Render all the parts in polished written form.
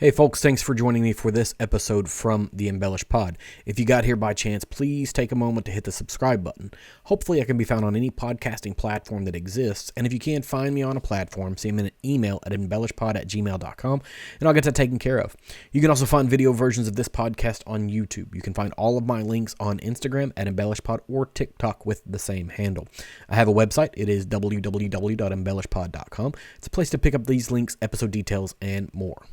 Hey folks, thanks for joining me for this episode from the Embellished Pod. If you got here by chance, please take a moment to hit the subscribe button. Hopefully I can be found on any podcasting platform that exists, and if you can't find me on a platform, send me an email at embellishpod@gmail.com, and I'll get that taken care of. You can also find video versions of this podcast on YouTube. You can find all of my links on Instagram at embellishpod or TikTok with the same handle. I have a website. It is www.embellishpod.com. It's a place to pick up these links, episode details, and more.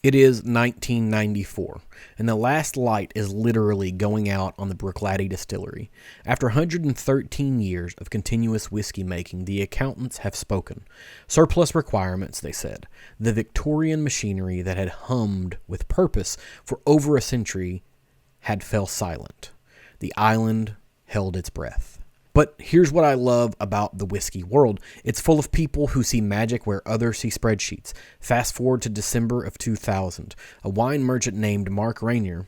It is 1994, and the last light is literally going out on the Bruichladdich distillery. After 113 years of continuous whiskey making, the accountants have spoken. Surplus requirements, they said. The Victorian machinery that had hummed with purpose for over a century had fell silent. The island held its breath. But here's what I love about the whiskey world. It's full of people who see magic where others see spreadsheets. Fast forward to December of 2000. A wine merchant named Mark Rainier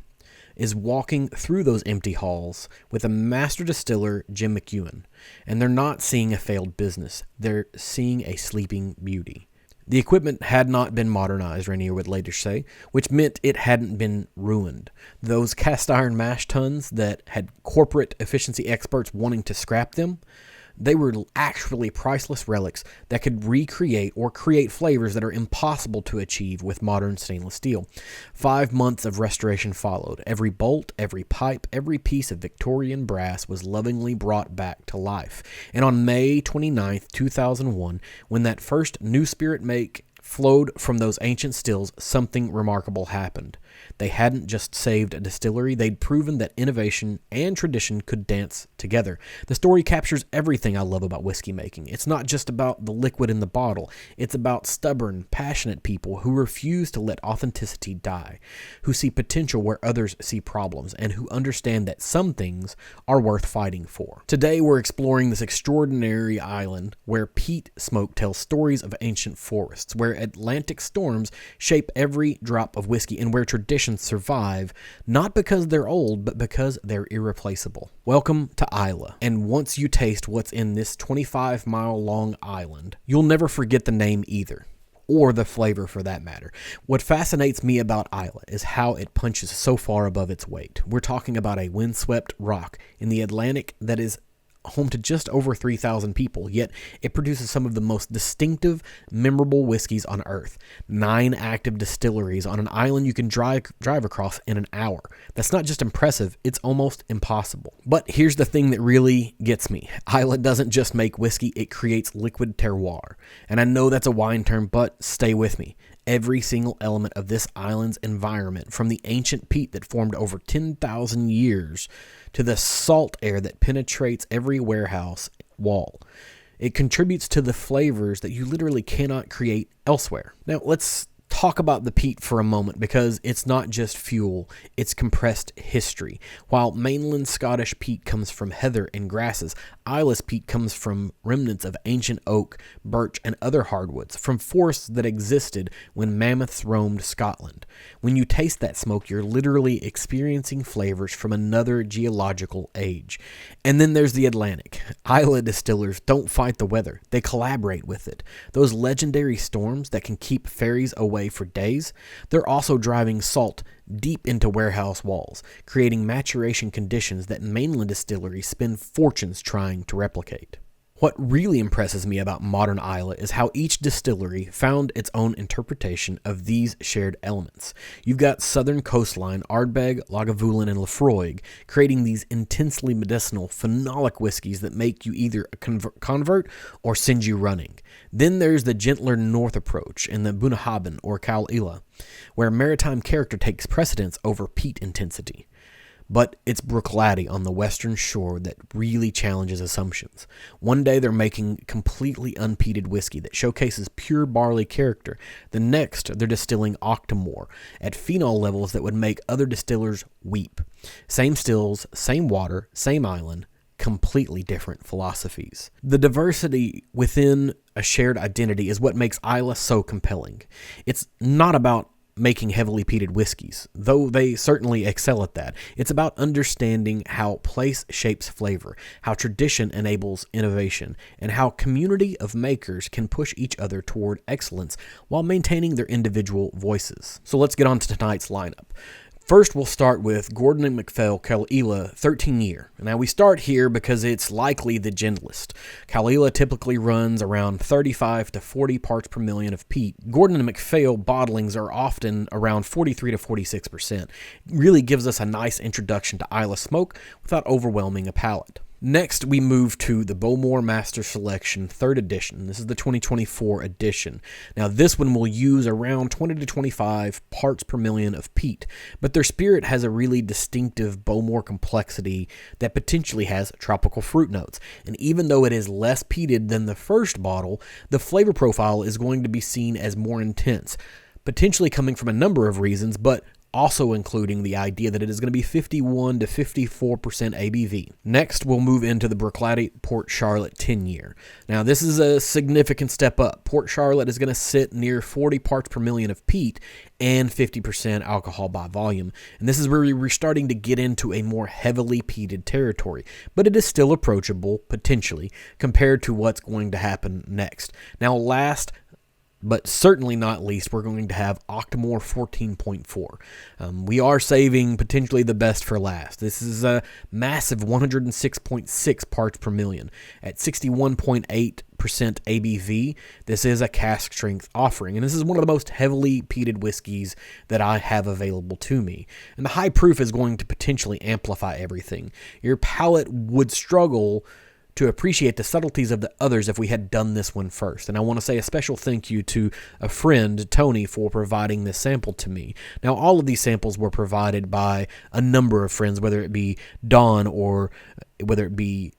is walking through those empty halls with a master distiller, Jim McEwen. And they're not seeing a failed business. They're seeing a sleeping beauty. The equipment had not been modernized, Rainier would later say, which meant it hadn't been ruined. Those cast iron mash tuns that had corporate efficiency experts wanting to scrap them, they were actually priceless relics that could recreate or create flavors that are impossible to achieve with modern stainless steel. 5 months of restoration followed. Every bolt, every pipe, every piece of Victorian brass was lovingly brought back to life. And on May 29th, 2001, when that first New Spirit make flowed from those ancient stills, something remarkable happened. They hadn't just saved a distillery, they'd proven that innovation and tradition could dance together. The story captures everything I love about whiskey making. It's not just about the liquid in the bottle. It's about stubborn, passionate people who refuse to let authenticity die, who see potential where others see problems, and who understand that some things are worth fighting for. Today we're exploring this extraordinary island where peat smoke tells stories of ancient forests, where Atlantic storms shape every drop of whiskey, and where traditions survive, not because they're old, but because they're irreplaceable. Welcome to Islay, and once you taste what's in this 25-mile-long island, you'll never forget the name either, or the flavor for that matter. What fascinates me about Islay is how it punches so far above its weight. We're talking about a windswept rock in the Atlantic that is home to just over 3,000 people, yet it produces some of the most distinctive, memorable whiskeys on earth. 9 active distilleries on an island you can drive across in an hour. That's not just impressive, it's almost impossible. But here's the thing that really gets me. Islay doesn't just make whiskey, it creates liquid terroir. And I know that's a wine term, but stay with me. Every single element of this island's environment, from the ancient peat that formed over 10,000 years to the salt air that penetrates every warehouse wall, it contributes to the flavors that you literally cannot create elsewhere. Now, let's talk about the peat for a moment, because it's not just fuel, it's compressed history. While mainland Scottish peat comes from heather and grasses, Islay's peat comes from remnants of ancient oak, birch, and other hardwoods, from forests that existed when mammoths roamed Scotland. When you taste that smoke, you're literally experiencing flavors from another geological age. And then there's the Atlantic. Islay distillers don't fight the weather, they collaborate with it. Those legendary storms that can keep ferries away for days, they're also driving salt deep into warehouse walls, creating maturation conditions that mainland distilleries spend fortunes trying to replicate. What really impresses me about modern Islay is how each distillery found its own interpretation of these shared elements. You've got southern coastline, Ardbeg, Lagavulin, and Laphroaig, creating these intensely medicinal, phenolic whiskeys that make you either convert or send you running. Then there's the gentler north approach in the Bunnahabhain or Caol Ila, where maritime character takes precedence over peat intensity. But it's Bruichladdich on the western shore that really challenges assumptions. One day they're making completely unpeated whiskey that showcases pure barley character. The next, they're distilling Octomore at phenol levels that would make other distillers weep. Same stills, same water, same island, completely different philosophies. The diversity within a shared identity is what makes Islay so compelling. It's not about making heavily peated whiskeys, though they certainly excel at that. It's about understanding how place shapes flavor, how tradition enables innovation, and how community of makers can push each other toward excellence while maintaining their individual voices. So let's get on to tonight's lineup. First, we'll start with Gordon and McPhail Caol Ila 13 year. Now, we start here because it's likely the gentlest. Caol Ila typically runs around 35 to 40 parts per million of peat. Gordon and McPhail bottlings are often around 43 to 46%. It really gives us a nice introduction to Islay smoke without overwhelming a palate. Next, we move to the Bowmore Master Selection 3rd edition. This is the 2024 edition. Now, this one will use around 20 to 25 parts per million of peat, but their spirit has a really distinctive Bowmore complexity that potentially has tropical fruit notes. And even though it is less peated than the first bottle, the flavor profile is going to be seen as more intense, potentially coming from a number of reasons, but also including the idea that it is going to be 51 to 54% ABV. Next, we'll move into the Bruichladdich Port Charlotte 10 year. Now, this is a significant step up. Port Charlotte is going to sit near 40 parts per million of peat and 50% alcohol by volume. And this is where we're starting to get into a more heavily peated territory, but it is still approachable, potentially, compared to what's going to happen next. Now, last but certainly not least, we're going to have Octomore 14.4. We are saving potentially the best for last. This is a massive 106.6 parts per million. At 61.8% ABV, this is a cask strength offering, and this is one of the most heavily peated whiskeys that I have available to me. And the high proof is going to potentially amplify everything. Your palate would struggle to appreciate the subtleties of the others if we had done this one first. And I want to say a special thank you to a friend, Tony, for providing this sample to me. Now, all of these samples were provided by a number of friends, whether it be Don or whether it be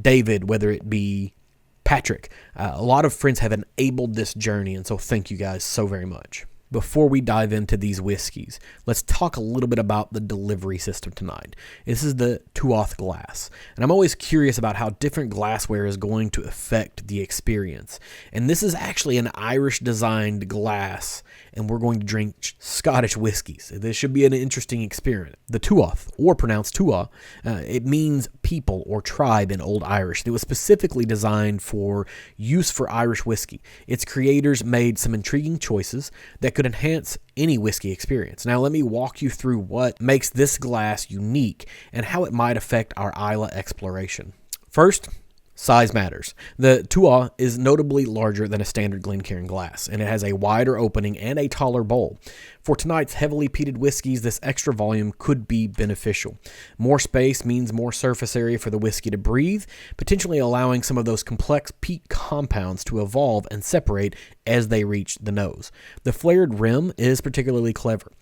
David, whether it be Patrick. A lot of friends have enabled this journey, and so thank you guys so very much. Before we dive into these whiskeys, let's talk a little bit about the delivery system tonight. This is the Tuath glass, and I'm always curious about how different glassware is going to affect the experience. And this is actually an Irish-designed glass, and we're going to drink Scottish whiskeys. This should be an interesting experience. The Tuath, or pronounced Tua, it means people or tribe in Old Irish. It was specifically designed for use for Irish whiskey. Its creators made some intriguing choices that could enhance any whiskey experience. Now, let me walk you through what makes this glass unique and how it might affect our Islay exploration. First, size matters. The Tua is notably larger than a standard Glencairn glass, and it has a wider opening and a taller bowl. For tonight's heavily peated whiskeys, this extra volume could be beneficial. More space means more surface area for the whiskey to breathe, potentially allowing some of those complex peat compounds to evolve and separate as they reach the nose. The flared rim is particularly clever.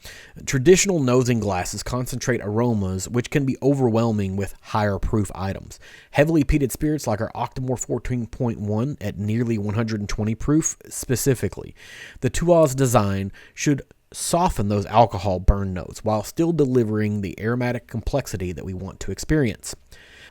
Traditional nosing glasses concentrate aromas which can be overwhelming with higher proof items. Heavily peated spirits like our Octomore 14.1 at nearly 120 proof specifically. The Tuath's design should soften those alcohol burn notes while still delivering the aromatic complexity that we want to experience.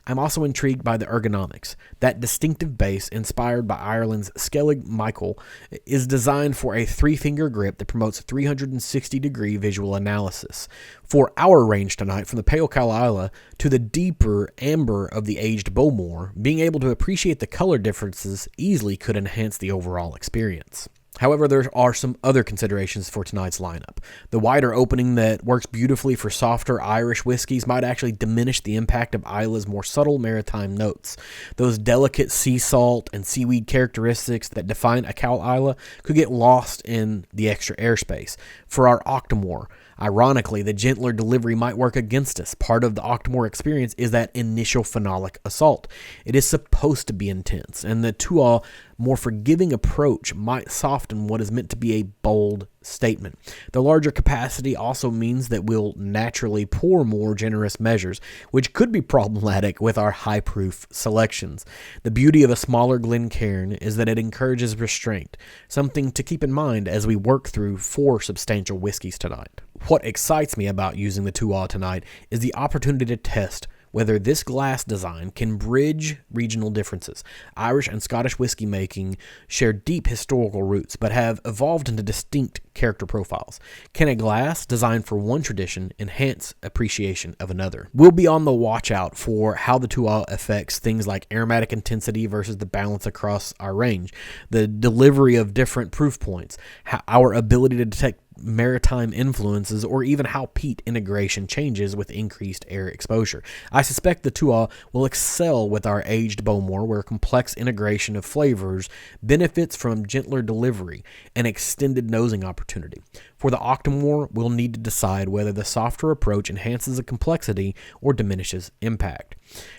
I'm also intrigued by the ergonomics. That distinctive base, inspired by Ireland's Skellig Michael, is designed for a 3-finger grip that promotes 360-degree visual analysis. For our range tonight, from the Pale Caol Ila to the deeper amber of the aged Bowmore, being able to appreciate the color differences easily could enhance the overall experience. However, there are some other considerations for tonight's lineup. The wider opening that works beautifully for softer Irish whiskeys might actually diminish the impact of Islay's more subtle maritime notes. Those delicate sea salt and seaweed characteristics that define a Caol Ila could get lost in the extra airspace. For our Octomore, ironically, the gentler delivery might work against us. Part of the Octomore experience is that initial phenolic assault. It is supposed to be intense, and the Tuath more forgiving approach might soften what is meant to be a bold statement. The larger capacity also means that we'll naturally pour more generous measures, which could be problematic with our high-proof selections. The beauty of a smaller Glencairn is that it encourages restraint, something to keep in mind as we work through 4 substantial whiskeys tonight. What excites me about using the Tuath tonight is the opportunity to test whether this glass design can bridge regional differences. Irish and Scottish whiskey making share deep historical roots, but have evolved into distinct character profiles. Can a glass designed for one tradition enhance appreciation of another? We'll be on the watch out for how the Tuatha affects things like aromatic intensity versus the balance across our range, the delivery of different proof points, our ability to detect maritime influences, or even how peat integration changes with increased air exposure. I suspect the Tuatha will excel with our aged Bowmore, where complex integration of flavors benefits from gentler delivery and extended nosing opportunity. For the Octomore, we'll need to decide whether the softer approach enhances the complexity or diminishes impact.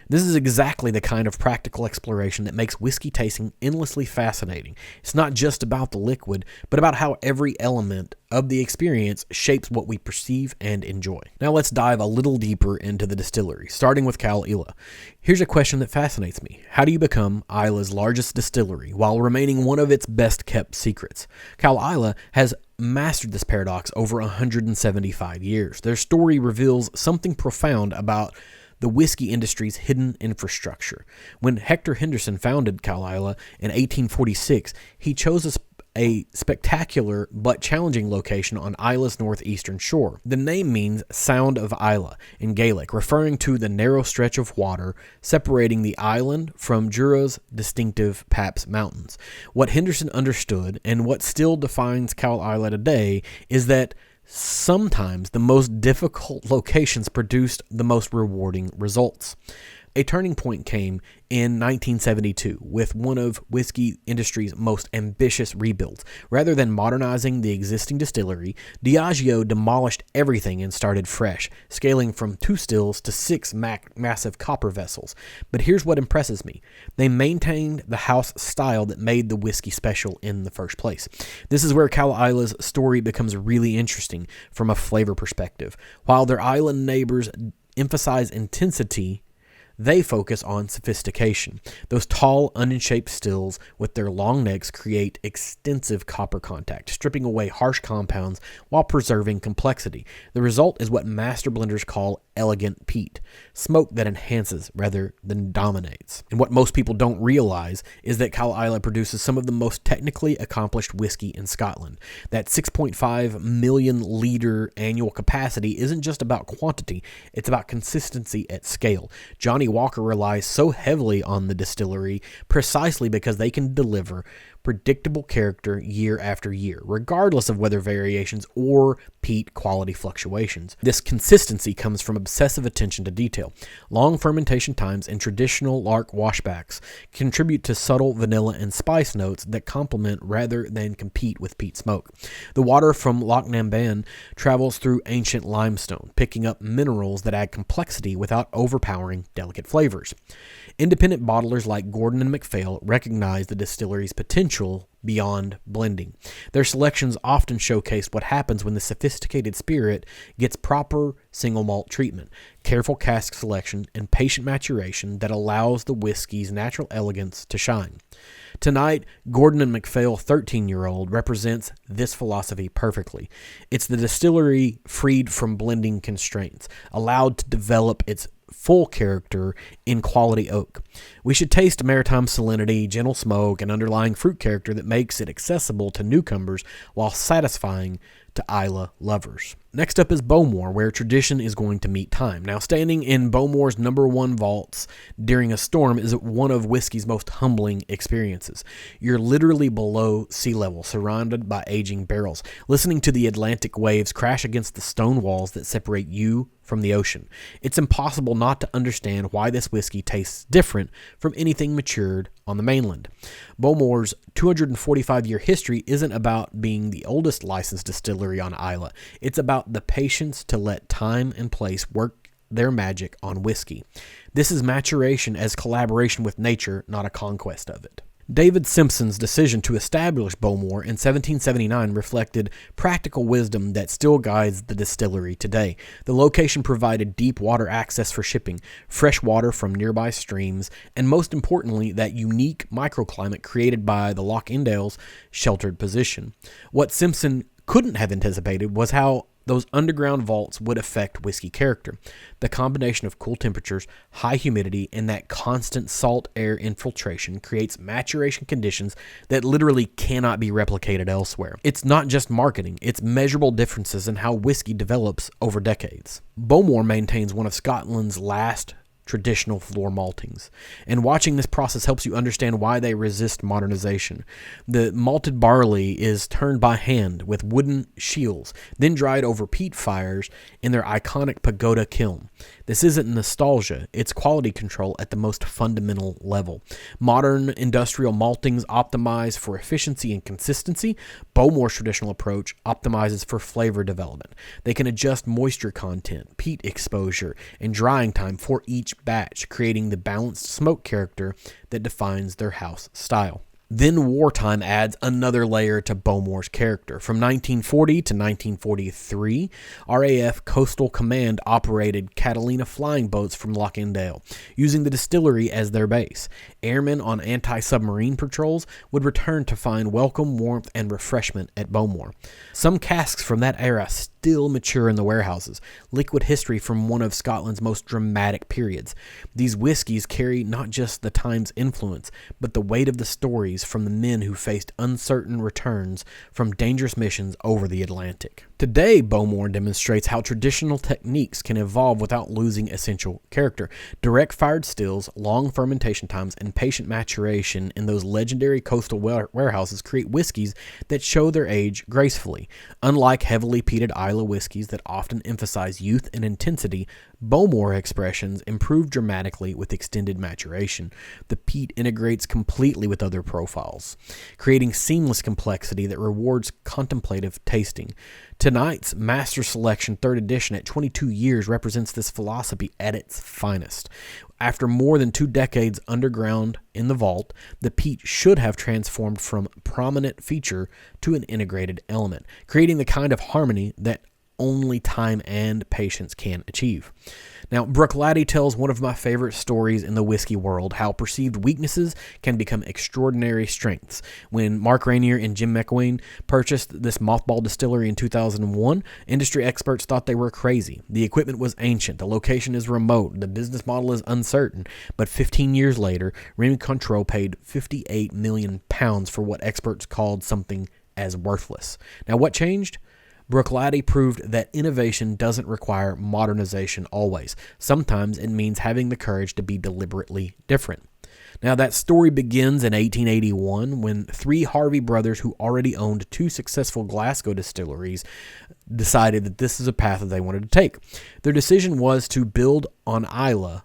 This is exactly the kind of practical exploration that makes whiskey tasting endlessly fascinating. It's not just about the liquid, but about how every element of the experience shapes what we perceive and enjoy. Now let's dive a little deeper into the distillery, starting with Caol Ila. Here's a question that fascinates me. How do you become Isla's largest distillery while remaining one of its best kept secrets? Caol Ila has mastered this paradox over 175 years. Their story reveals something profound about the whiskey industry's hidden infrastructure. When Hector Henderson founded Caol Ila in 1846, he chose a spectacular but challenging location on Isla's northeastern shore. The name means Sound of Islay in Gaelic, referring to the narrow stretch of water separating the island from Jura's distinctive Paps Mountains. What Henderson understood, and what still defines Caol Ila today, is that sometimes the most difficult locations produced the most rewarding results. A turning point came in 1972 with one of whiskey industry's most ambitious rebuilds. Rather than modernizing the existing distillery, Diageo demolished everything and started fresh, scaling from 2 stills to 6 massive copper vessels. But here's what impresses me. They maintained the house style that made the whiskey special in the first place. This is where Caol Ila's story becomes really interesting from a flavor perspective. While their island neighbors emphasize intensity, they focus on sophistication. Those tall, onion-shaped stills with their long necks create extensive copper contact, stripping away harsh compounds while preserving complexity. The result is what master blenders call elegant peat, smoke that enhances rather than dominates. And what most people don't realize is that Caol Ila produces some of the most technically accomplished whiskey in Scotland. That 6.5 million liter annual capacity isn't just about quantity, it's about consistency at scale. Johnny Walker relies so heavily on the distillery precisely because they can deliver predictable character year after year, regardless of weather variations or peat quality fluctuations. This consistency comes from obsessive attention to detail. Long fermentation times and traditional lark washbacks contribute to subtle vanilla and spice notes that complement rather than compete with peat smoke. The water from Loch Namban travels through ancient limestone, picking up minerals that add complexity without overpowering delicate flavors. Independent bottlers like Gordon and McPhail recognize the distillery's potential beyond blending. Their selections often showcase what happens when the sophisticated spirit gets proper single malt treatment, careful cask selection, and patient maturation that allows the whiskey's natural elegance to shine. Tonight, Gordon and McPhail 13-year-old represents this philosophy perfectly. It's the distillery freed from blending constraints, allowed to develop its full character in quality oak. We should taste maritime salinity, gentle smoke, and underlying fruit character that makes it accessible to newcomers while satisfying to Islay lovers. Next up is Bowmore, where tradition is going to meet time. Now, standing in Bowmore's #1 vaults during a storm is one of whiskey's most humbling experiences. You're literally below sea level, surrounded by aging barrels, listening to the Atlantic waves crash against the stone walls that separate you from the ocean. It's impossible not to understand why this whiskey tastes different from anything matured on the mainland. Bowmore's 245-year history isn't about being the oldest licensed distillery on Islay. It's about the patience to let time and place work their magic on whiskey. This is maturation as collaboration with nature, not a conquest of it. David Simpson's decision to establish Bowmore in 1779 reflected practical wisdom that still guides the distillery today. The location provided deep water access for shipping, fresh water from nearby streams, and most importantly, that unique microclimate created by the Loch Indale's sheltered position. What Simpson couldn't have anticipated was how those underground vaults would affect whiskey character. The combination of cool temperatures, high humidity, and that constant salt air infiltration creates maturation conditions that literally cannot be replicated elsewhere. It's not just marketing, it's measurable differences in how whiskey develops over decades. Bowmore maintains one of Scotland's last traditional floor maltings, and watching this process helps you understand why they resist modernization. The malted barley is turned by hand with wooden shields, then dried over peat fires in their iconic pagoda kiln. This isn't nostalgia, it's quality control at the most fundamental level. Modern industrial maltings optimize for efficiency and consistency. Bowmore's traditional approach optimizes for flavor development. They can adjust moisture content, peat exposure, and drying time for each batch, creating the balanced smoke character that defines their house style. Then wartime adds another layer to Bowmore's character. From 1940 to 1943, RAF Coastal Command operated Catalina flying boats from Lochendale, using the distillery as their base. Airmen on anti-submarine patrols would return to find welcome, warmth, and refreshment at Bowmore. Some casks from that era still mature in the warehouses, liquid history from one of Scotland's most dramatic periods. These whiskies carry not just the time's influence, but the weight of the stories from the men who faced uncertain returns from dangerous missions over the Atlantic. Today, Bowmore demonstrates how traditional techniques can evolve without losing essential character. Direct fired stills, long fermentation times, and patient maturation in those legendary coastal warehouses create whiskeys that show their age gracefully. Unlike heavily peated Islay whiskeys that often emphasize youth and intensity, Bowmore expressions improve dramatically with extended maturation. The peat integrates completely with other profiles, creating seamless complexity that rewards contemplative tasting. Tonight's Master Selection 3rd edition at 22 years represents this philosophy at its finest. After more than 2 decades underground in the vault, the peat should have transformed from prominent feature to an integrated element, creating the kind of harmony that only time and patience can achieve. Now, Bruichladdich tells one of my favorite stories in the whiskey world, how perceived weaknesses can become extraordinary strengths. When Mark Rainier and Jim McElwain purchased this mothball distillery in 2001, industry experts thought they were crazy. The equipment was ancient, the location is remote, the business model is uncertain. But 15 years later, Remy Cointreau paid £58 million for what experts called something as worthless. Now, what changed? Bruichladdich proved that innovation doesn't require modernization always. Sometimes it means having the courage to be deliberately different. Now, that story begins in 1881 when 3 Harvey brothers who already owned 2 successful Glasgow distilleries decided that this is a path that they wanted to take. Their decision was to build on Islay,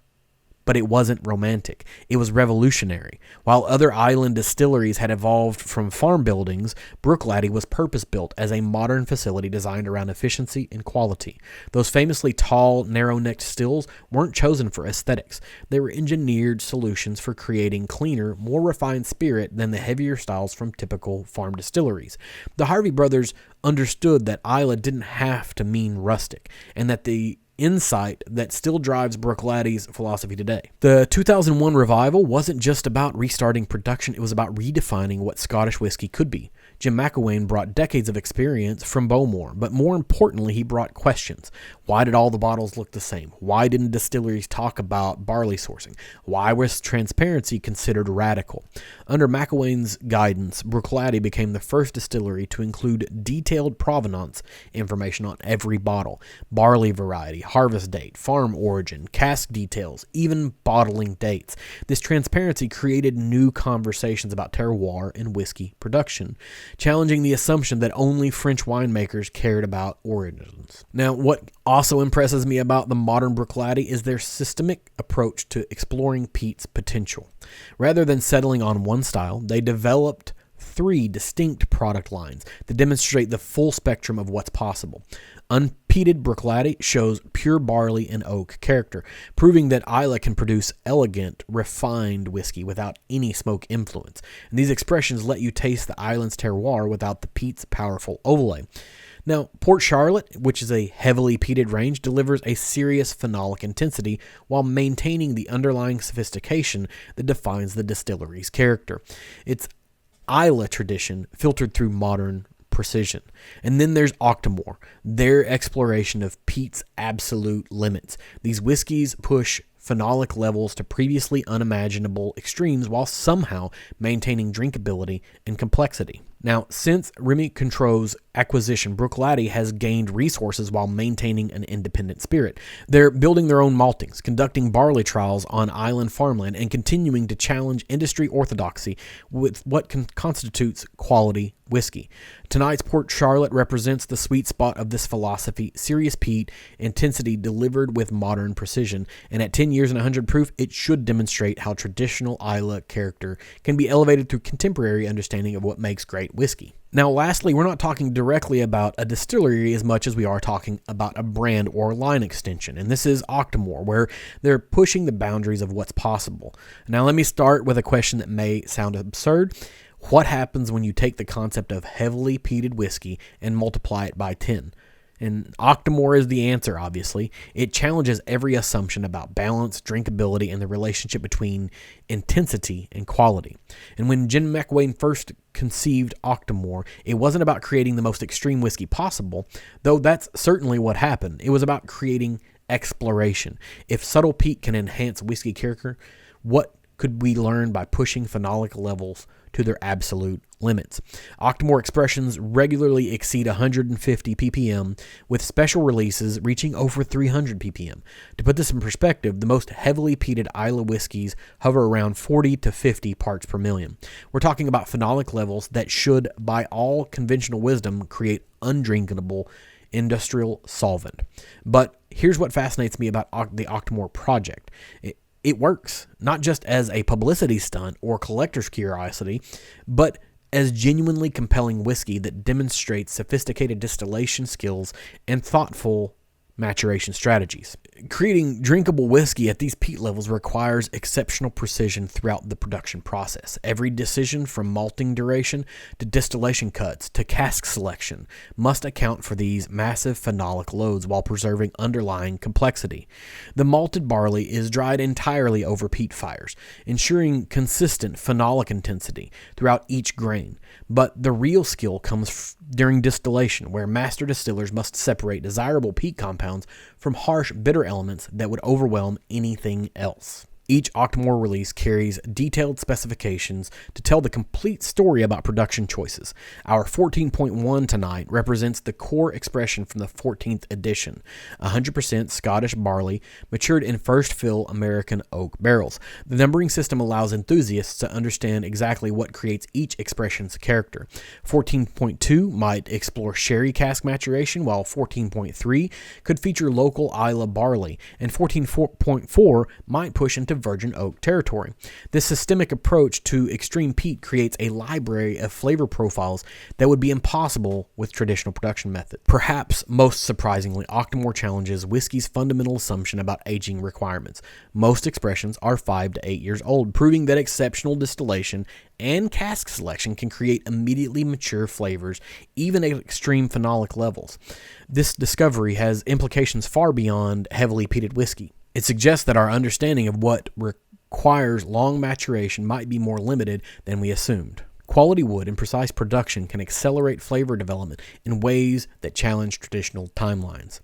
but it wasn't romantic. It was revolutionary. While other island distilleries had evolved from farm buildings, Bruichladdich was purpose-built as a modern facility designed around efficiency and quality. Those famously tall, narrow-necked stills weren't chosen for aesthetics. They were engineered solutions for creating cleaner, more refined spirit than the heavier styles from typical farm distilleries. The Harvey brothers understood that Islay didn't have to mean rustic, and that the insight that still drives Bruichladdich philosophy today. The 2001 revival wasn't just about restarting production, it was about redefining what Scottish whiskey could be. Jim McElwain brought decades of experience from Bowmore, but more importantly, he brought questions. Why did all the bottles look the same? Why didn't distilleries talk about barley sourcing? Why was transparency considered radical? Under McElwain's guidance, Bruichladdich became the first distillery to include detailed provenance information on every bottle, barley variety, harvest date, farm origin, cask details, even bottling dates. This transparency created new conversations about terroir and whiskey production, challenging the assumption that only French winemakers cared about origins. Now, what also impresses me about the modern Bruichladdich is their systemic approach to exploring peat's potential. Rather than settling on one style, they developed 3 distinct product lines that demonstrate the full spectrum of what's possible. Unpeated Bruichladdich shows pure barley and oak character, proving that Islay can produce elegant, refined whiskey without any smoke influence. And these expressions let you taste the island's terroir without the peat's powerful overlay. Now, Port Charlotte, which is a heavily peated range, delivers a serious phenolic intensity while maintaining the underlying sophistication that defines the distillery's character. It's Islay tradition filtered through modern precision. And then there's Octomore, their exploration of peat's absolute limits. These whiskeys push phenolic levels to previously unimaginable extremes while somehow maintaining drinkability and complexity. Now, since Remy Cointreau's acquisition, Bruichladdich has gained resources while maintaining an independent spirit. They're building their own maltings, conducting barley trials on island farmland, and continuing to challenge industry orthodoxy with what constitutes quality whiskey. Tonight's Port Charlotte represents the sweet spot of this philosophy: serious peat, intensity delivered with modern precision, and at 10 years and 100 proof, it should demonstrate how traditional Islay character can be elevated through contemporary understanding of what makes great whiskey. Now, lastly, we're not talking directly about a distillery as much as we are talking about a brand or line extension, and this is Octomore, where they're pushing the boundaries of what's possible. Now, let me start with a question that may sound absurd. What happens when you take the concept of heavily peated whiskey and multiply it by 10? And Octomore is the answer, obviously. It challenges every assumption about balance, drinkability, and the relationship between intensity and quality. And when Jim McWane first conceived Octomore, it wasn't about creating the most extreme whiskey possible, though that's certainly what happened. It was about creating exploration. If subtle peat can enhance whiskey character, what could we learn by pushing phenolic levels to their absolute limits? Octomore expressions regularly exceed 150 ppm, with special releases reaching over 300 ppm. To put this in perspective, the most heavily peated Islay whiskeys hover around 40 to 50 parts per million. We're talking about phenolic levels that should, by all conventional wisdom, create undrinkable industrial solvent. But here's what fascinates me about the Octomore project. It works, not just as a publicity stunt or collector's curiosity, but as genuinely compelling whiskey that demonstrates sophisticated distillation skills and thoughtful maturation strategies. Creating drinkable whiskey at these peat levels requires exceptional precision throughout the production process. Every decision, from malting duration to distillation cuts to cask selection, must account for these massive phenolic loads while preserving underlying complexity. The malted barley is dried entirely over peat fires, ensuring consistent phenolic intensity throughout each grain. But the real skill comes during distillation, where master distillers must separate desirable peat compounds from harsh, bitter elements that would overwhelm anything else. Each Octomore release carries detailed specifications to tell the complete story about production choices. Our 14.1 tonight represents the core expression from the 14th edition, 100% Scottish barley matured in first fill American oak barrels. The numbering system allows enthusiasts to understand exactly what creates each expression's character. 14.2 might explore sherry cask maturation, while 14.3 could feature local Islay barley, and 14.4 might push into virgin oak territory. This systemic approach to extreme peat creates a library of flavor profiles that would be impossible with traditional production methods. Perhaps most surprisingly, Octomore challenges whiskey's fundamental assumption about aging requirements. Most expressions are 5 to 8 years old, proving that exceptional distillation and cask selection can create immediately mature flavors, even at extreme phenolic levels. This discovery has implications far beyond heavily peated whiskey. It suggests that our understanding of what requires long maturation might be more limited than we assumed. Quality wood and precise production can accelerate flavor development in ways that challenge traditional timelines.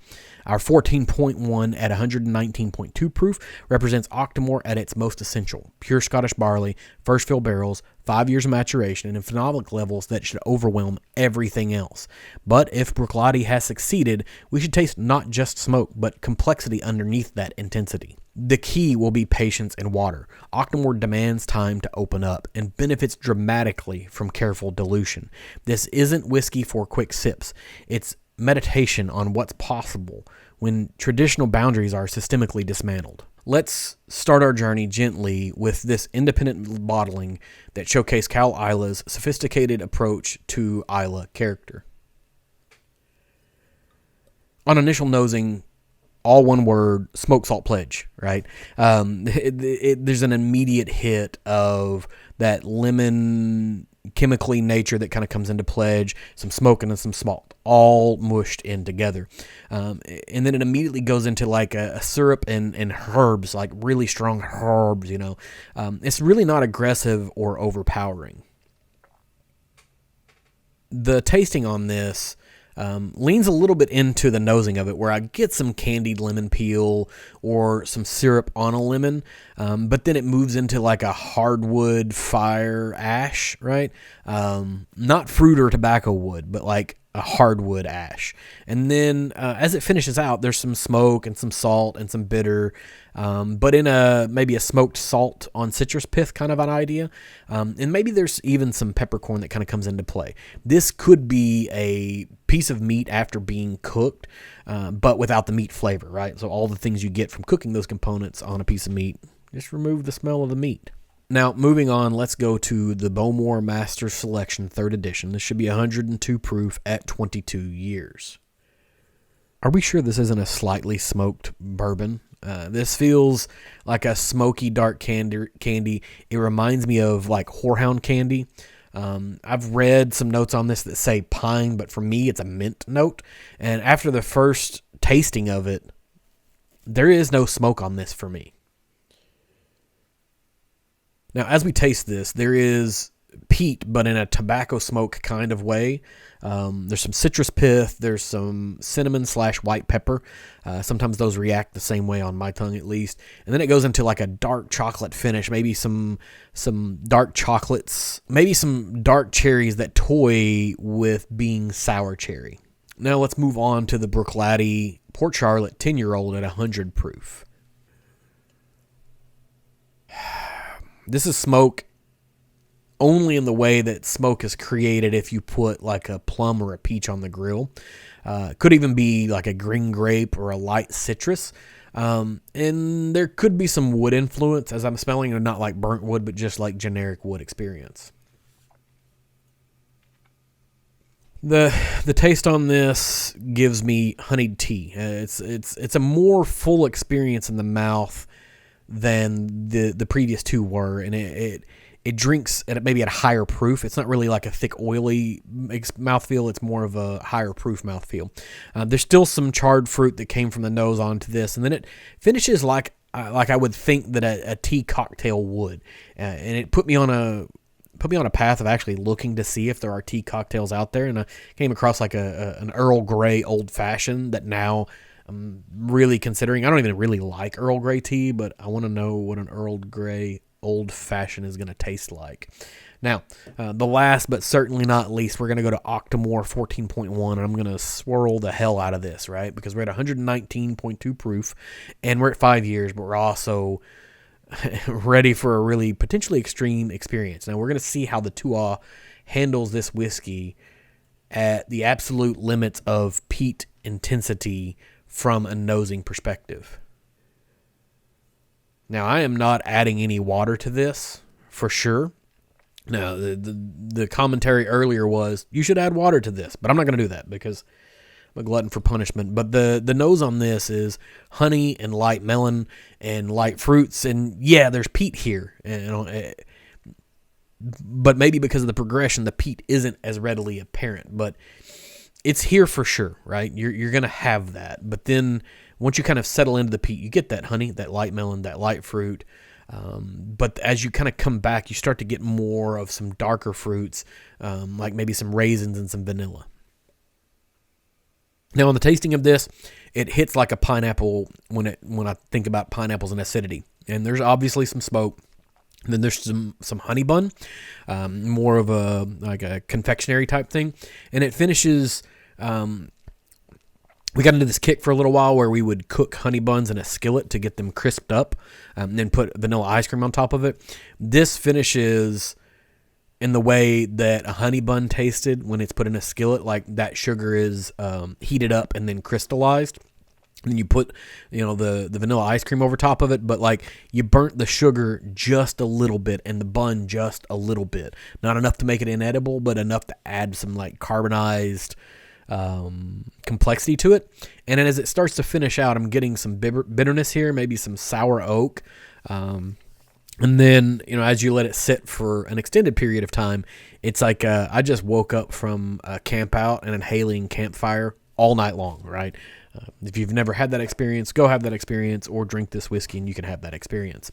Our 14.1 at 119.2 proof represents Octomore at its most essential: pure Scottish barley, first fill barrels, 5 years of maturation, and in phenolic levels that should overwhelm everything else. But if Bruichladdich has succeeded, we should taste not just smoke, but complexity underneath that intensity. The key will be patience and water. Octomore demands time to open up and benefits dramatically from careful dilution. This isn't whiskey for quick sips. It's meditation on what's possible when traditional boundaries are systemically dismantled. Let's start our journey gently with this independent bottling that showcased Caol Ila's sophisticated approach to Islay character. On initial nosing, all one word, smoke salt pledge, right? There's an immediate hit of that lemon chemically nature that kind of comes into pledge, some smoking and some malt, all mushed in together. And then it immediately goes into like a syrup and herbs, like really strong herbs, you know. It's really not aggressive or overpowering. the tasting on this leans a little bit into the nosing of it, where I get some candied lemon peel or some syrup on a lemon, but then it moves into like a hardwood fire ash, right? Not fruit or tobacco wood, but like a hardwood ash. And then as it finishes out, there's some smoke and some salt and some bitter, but in maybe a smoked salt on citrus pith kind of an idea. And maybe there's even some peppercorn that kind of comes into play. This could be a piece of meat after being cooked, but without the meat flavor, right? So all the things you get from cooking those components on a piece of meat, just remove the smell of the meat. Now, moving on, let's go to the Bowmore Master Selection 3rd Edition. This should be 102 proof at 22 years. Are we sure this isn't a slightly smoked bourbon? This feels like a smoky dark candy. It reminds me of like horehound candy. I've read some notes on this that say pine, but for me, it's a mint note. And after the first tasting of it, there is no smoke on this for me. Now, as we taste this, there is peat, but in a tobacco smoke kind of way. There's some citrus pith. There's some cinnamon/white pepper. Sometimes those react the same way on my tongue, at least. And then it goes into like a dark chocolate finish, maybe some dark chocolates, maybe some dark cherries that toy with being sour cherry. Now let's move on to the Bruichladdich Port Charlotte 10-year-old at 100 proof. This is smoke only in the way that smoke is created if you put like a plum or a peach on the grill. Could even be like a green grape or a light citrus. And there could be some wood influence, as I'm smelling it, not like burnt wood, but just like generic wood experience. The taste on this gives me honeyed tea. It's a more full experience in the mouth than the previous two were, and it drinks at maybe at a higher proof. It's not really like a thick, oily mouthfeel. It's more of a higher proof mouthfeel. There's still some charred fruit that came from the nose onto this, and then it finishes like I would think that a tea cocktail would, and it put me on a path of actually looking to see if there are tea cocktails out there, and I came across like an Earl Grey old fashioned that now I'm really considering. I don't even really like Earl Grey tea, but I want to know what an Earl Grey old fashioned is going to taste like. Now, the last but certainly not least, we're going to go to Octomore 14.1, and I'm going to swirl the hell out of this, right? Because we're at 119.2 proof, and we're at 5 years, but we're also ready for a really potentially extreme experience. Now, we're going to see how the Tuath handles this whiskey at the absolute limits of peat intensity from a nosing perspective. Now, I am not adding any water to this, for sure. Now, the commentary earlier was, you should add water to this, but I'm not going to do that because I'm a glutton for punishment. But the nose on this is honey and light melon and light fruits, and yeah, there's peat here. But maybe because of the progression, the peat isn't as readily apparent, but it's here for sure, right? You're going to have that. But then once you kind of settle into the peat, you get that honey, that light melon, that light fruit. But as you kind of come back, you start to get more of some darker fruits, like maybe some raisins and some vanilla. Now, on the tasting of this, it hits like a pineapple when I think about pineapples and acidity. And there's obviously some smoke. And then there's some honey bun, more of a confectionery type thing. And it finishes, we got into this kick for a little while where we would cook honey buns in a skillet to get them crisped up, and then put vanilla ice cream on top of it. This finishes in the way that a honey bun tasted when it's put in a skillet, like that sugar is heated up and then crystallized. And then you put, the vanilla ice cream over top of it, but like you burnt the sugar just a little bit and the bun just a little bit. Not enough to make it inedible, but enough to add some like carbonized complexity to it. And then as it starts to finish out, I'm getting some bitterness here, maybe some sour oak. And then, as you let it sit for an extended period of time, it's like I just woke up from a camp out and inhaling campfire all night long, right? If you've never had that experience, go have that experience, or drink this whiskey and you can have that experience.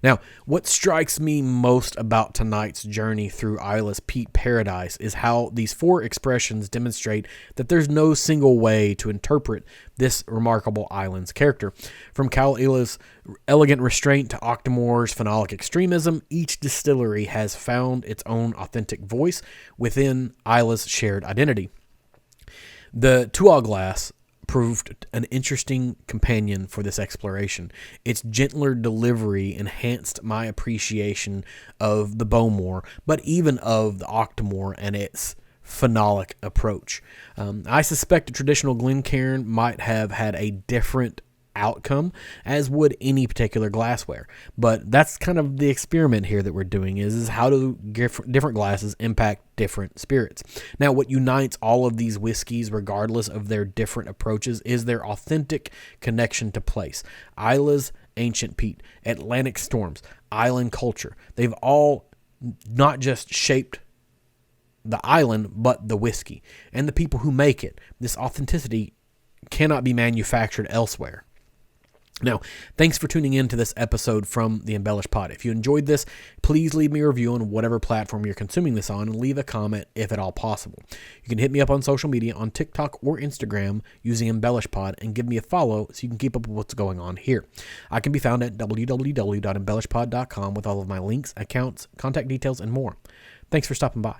Now, what strikes me most about tonight's journey through Islay's peat paradise is how these 4 expressions demonstrate that there's no single way to interpret this remarkable island's character. From Caol Ila's elegant restraint to Octomore's phenolic extremism, each distillery has found its own authentic voice within Islay's shared identity. The Tuath glass proved an interesting companion for this exploration. Its gentler delivery enhanced my appreciation of the Bowmore, but even of the Octomore and its phenolic approach. I suspect a traditional Glencairn might have had a different outcome, as would any particular glassware. But that's kind of the experiment here that we're doing, is how do different glasses impact different spirits. Now, what unites all of these whiskeys, regardless of their different approaches, is their authentic connection to place. Islay's ancient peat, Atlantic storms, island culture, they've all not just shaped the island, but the whiskey and the people who make it. This authenticity cannot be manufactured elsewhere. Now, thanks for tuning in to this episode from The Embellished Pod. If you enjoyed this, please leave me a review on whatever platform you're consuming this on, and leave a comment if at all possible. You can hit me up on social media on TikTok or Instagram using Embellished Pod, and give me a follow so you can keep up with what's going on here. I can be found at www.embellishedpod.com with all of my links, accounts, contact details, and more. Thanks for stopping by.